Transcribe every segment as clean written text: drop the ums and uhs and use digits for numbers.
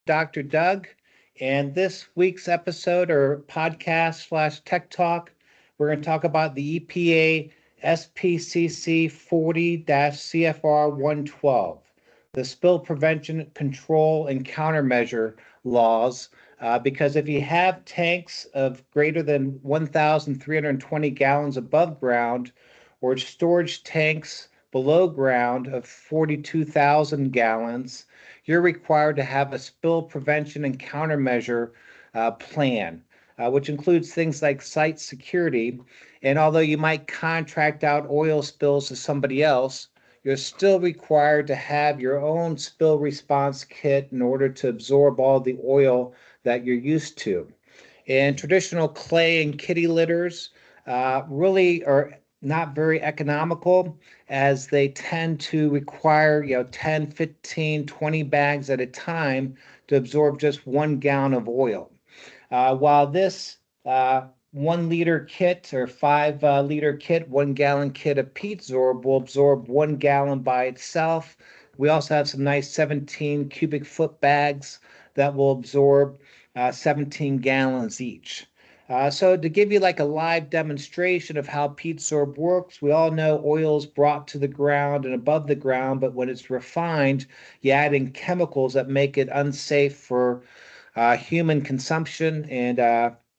Dr. Doug, and this week's episode or podcast slash tech talk, we're going to talk about the EPA SPCC 40 CFR 112, the spill prevention, control, and countermeasure laws. Because if you have tanks of greater than 1,320 gallons above ground or storage tanks below ground of 42,000 gallons, you're required to have a spill prevention and countermeasure plan, which includes things like site security. And although you might contract out oil spills to somebody else, you're still required to have your own spill response kit in order to absorb all the oil that you're used to. And traditional clay and kitty litters really are not very economical, as they tend to require 10, 15, 20 bags at a time to absorb just 1 gallon of oil. While this 1 liter kit or 5 liter kit, 1 gallon kit of Peat Sorb will absorb 1 gallon by itself. We also have some nice 17 cubic foot bags that will absorb 17 gallons each. So to give you like a live demonstration of how Peat Sorb works, we all know oil is brought to the ground and above the ground, but when it's refined, you add in chemicals that make it unsafe for human consumption and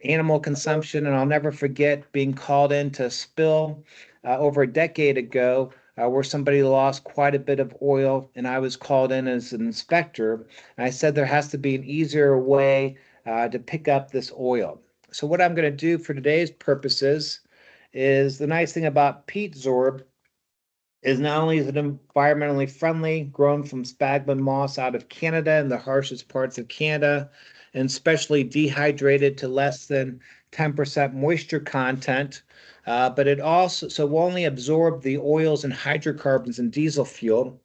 animal consumption. And I'll never forget being called in to spill over a decade ago where somebody lost quite a bit of oil, and I was called in as an inspector. And I said there has to be an easier way to pick up this oil. So what I'm going to do for today's purposes is, the nice thing about Peat Sorb is not only is it environmentally friendly, grown from sphagnum moss out of Canada in the harshest parts of Canada, and specially dehydrated to less than 10% moisture content, but it also will only absorb the oils and hydrocarbons in diesel fuel.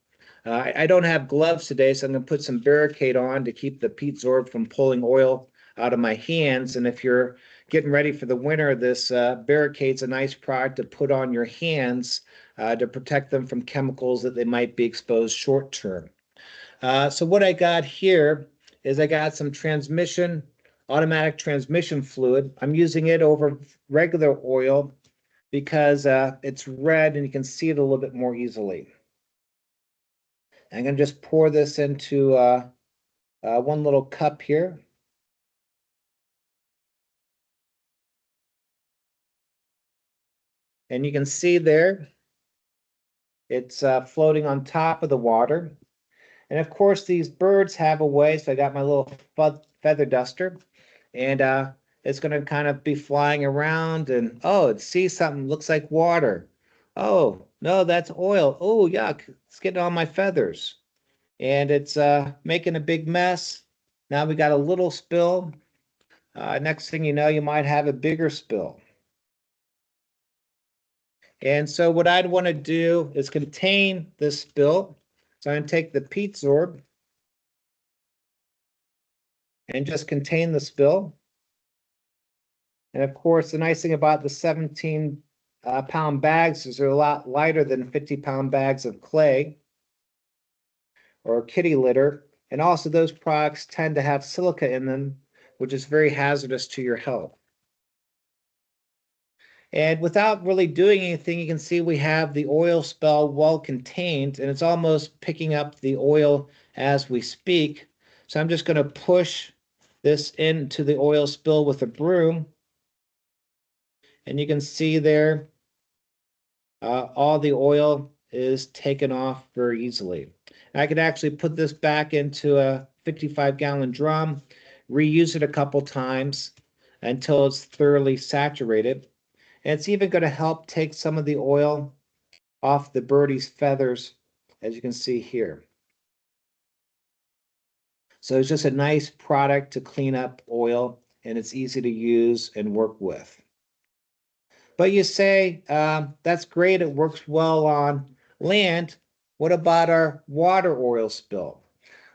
I don't have gloves today, so I'm going to put some barricade on to keep the Peat Sorb from pulling oil out of my hands. And if you're getting ready for the winter, this barricade's a nice product to put on your hands to protect them from chemicals that they might be exposed short term. So what I got here is I got some automatic transmission fluid. I'm using it over regular oil because it's red and you can see it a little bit more easily. I'm going to just pour this into one little cup here. And you can see there, it's floating on top of the water. And of course, these birds have a way, so I got my little feather duster, and it's going to kind of be flying around, and oh, it sees something, looks like water. Oh, no, that's oil. Oh, yuck, it's getting on my feathers. And it's making a big mess. Now we got a little spill. Next thing you know, you might have a bigger spill. And so what I'd want to do is contain this spill. So I'm going to take the Peat Sorb and just contain the spill. And of course, the nice thing about the 17-pound bags is they're a lot lighter than 50-pound bags of clay or kitty litter. And also those products tend to have silica in them, which is very hazardous to your health. And without really doing anything, you can see we have the oil spill well contained, and it's almost picking up the oil as we speak. So I'm just going to push this into the oil spill with a broom. And you can see there, all the oil is taken off very easily. And I could actually put this back into a 55-gallon drum, reuse it a couple times until it's thoroughly saturated. And it's even going to help take some of the oil off the birdie's feathers, as you can see here. So it's just a nice product to clean up oil, and it's easy to use and work with. But you say, that's great, it works well on land. What about our water oil spill?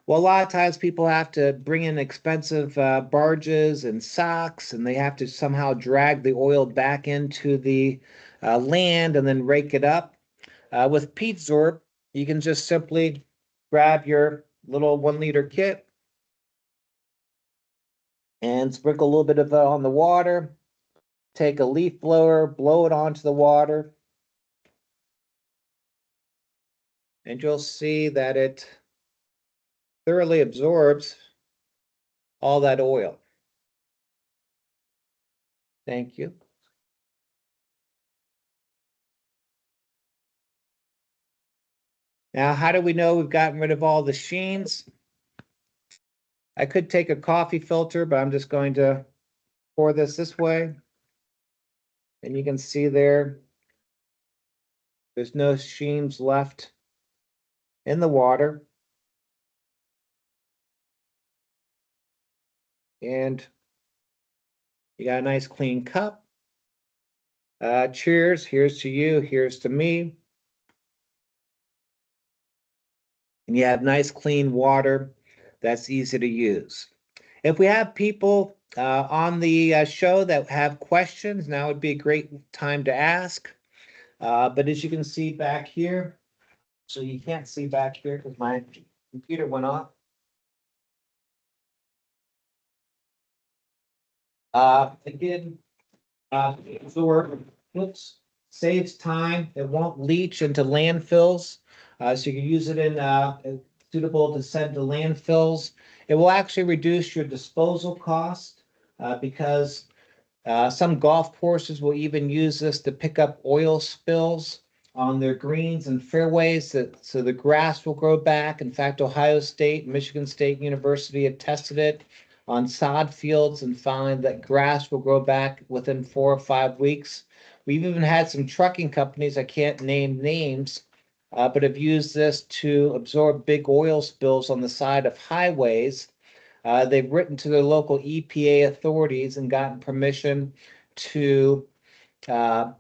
Well, a lot of times people have to bring in expensive barges and socks, and they have to somehow drag the oil back into the land and then rake it up. With Peat Sorb, you can just simply grab your little 1-liter kit, and sprinkle a little bit of it on the water. Take a leaf blower, blow it onto the water, and you'll see that it thoroughly absorbs all that oil. Thank you. Now, how do we know we've gotten rid of all the sheens? I could take a coffee filter, but I'm just going to pour this way. And you can see there's no sheens left in the water. And you got a nice clean cup. Cheers. Here's to you. Here's to me. And you have nice clean water that's easy to use. If we have people on the show that have questions, now would be a great time to ask. But as you can see back here, so you can't see back here because my computer went off. Again, absorb, saves time. It won't leach into landfills. So you can use it in suitable to send to landfills. It will actually reduce your disposal cost because some golf courses will even use this to pick up oil spills on their greens and fairways so the grass will grow back. In fact, Ohio State, Michigan State University have tested it on sod fields and found that grass will grow back within 4 or 5 weeks. We've even had some trucking companies, I can't name names, but have used this to absorb big oil spills on the side of highways. They've written to their local EPA authorities and gotten permission to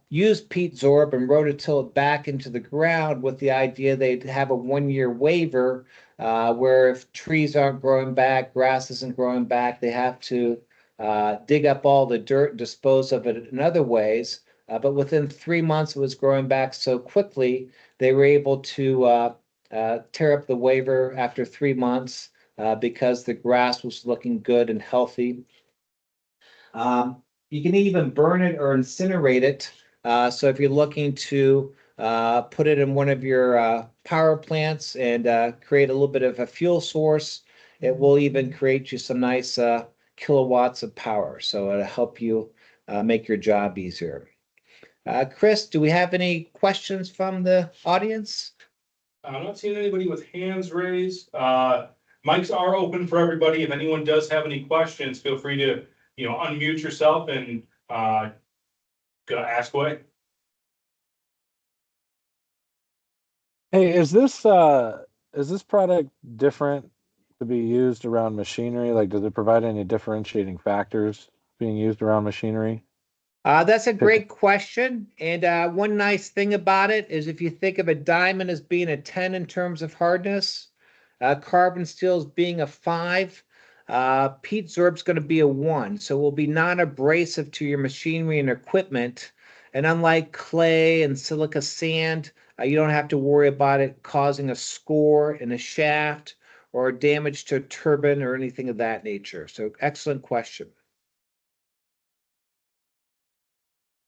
use peat Sorb and rototill it back into the ground with the idea they'd have a 1-year waiver where if trees aren't growing back, grass isn't growing back, they have to dig up all the dirt and dispose of it in other ways. But within 3 months, it was growing back so quickly, they were able to tear up the waiver after 3 months because the grass was looking good and healthy. You can even burn it or incinerate it. So if you're looking to put it in one of your power plants and create a little bit of a fuel source, it will even create you some nice kilowatts of power. So it'll help you make your job easier. Chris, do we have any questions from the audience? I'm not seeing anybody with hands raised. Mics are open for everybody. If anyone does have any questions, feel free to, unmute yourself and ask away. Hey, is this product different to be used around machinery? Like, does it provide any differentiating factors being used around machinery? That's a great question. And one nice thing about it is if you think of a diamond as being a 10 in terms of hardness, carbon steel as being a 5, peat Sorb's going to be a 1. So it will be non-abrasive to your machinery and equipment. And unlike clay and silica sand, you don't have to worry about it causing a score in a shaft or damage to a turbine or anything of that nature. So excellent question.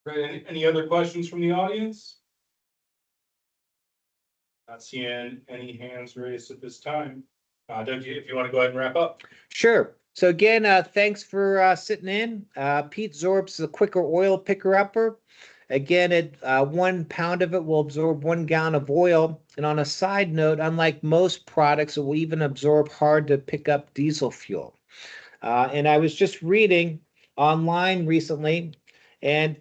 Right, any other questions from the audience? Not seeing any hands raised at this time. Doug, if you want to go ahead and wrap up. Sure. So again, thanks for sitting in. Peat Sorb's a quicker oil picker-upper. Again, 1 pound of it will absorb 1 gallon of oil. And on a side note, unlike most products, it will even absorb hard to pick up diesel fuel. And I was just reading online recently, and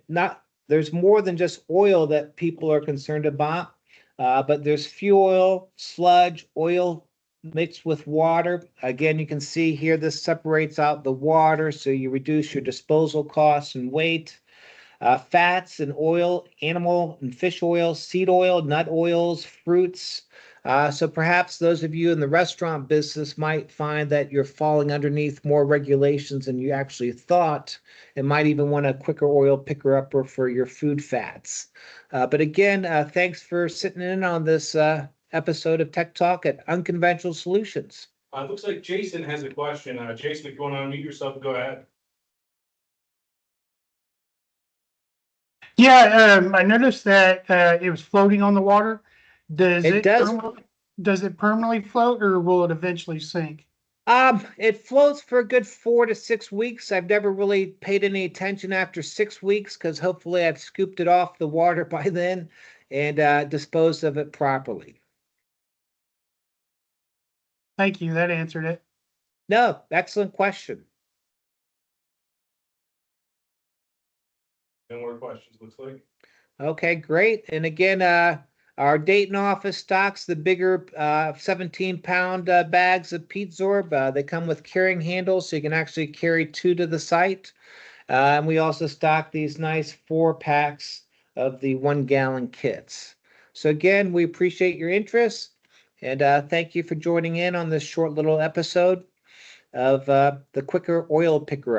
there's more than just oil that people are concerned about, but there's fuel oil, sludge, oil mixed with water. Again, you can see here this separates out the water, so you reduce your disposal costs and weight. Fats and oil, animal and fish oil, seed oil, nut oils, fruits. So perhaps those of you in the restaurant business might find that you're falling underneath more regulations than you actually thought, and might even want a quicker oil picker-upper for your food fats. But again, thanks for sitting in on this episode of Tech Talk at Unconventional Solutions. It looks like Jason has a question. Jason, if you want to unmute yourself, go ahead. Yeah, I noticed that it was floating on the water. It does. Does it permanently float, or will it eventually sink? It floats for a good 4 to 6 weeks. I've never really paid any attention after 6 weeks because hopefully I've scooped it off the water by then and disposed of it properly. Thank you. That answered it. No, excellent question. No more questions, looks like. Okay, great. And again, our Dayton office stocks the bigger 17-pound bags of Peat Sorb. They come with carrying handles, so you can actually carry 2 to the site. And we also stock these nice 4 packs of the 1-gallon kits. So again, we appreciate your interest, and thank you for joining in on this short little episode of the Quicker Oil Picker Up.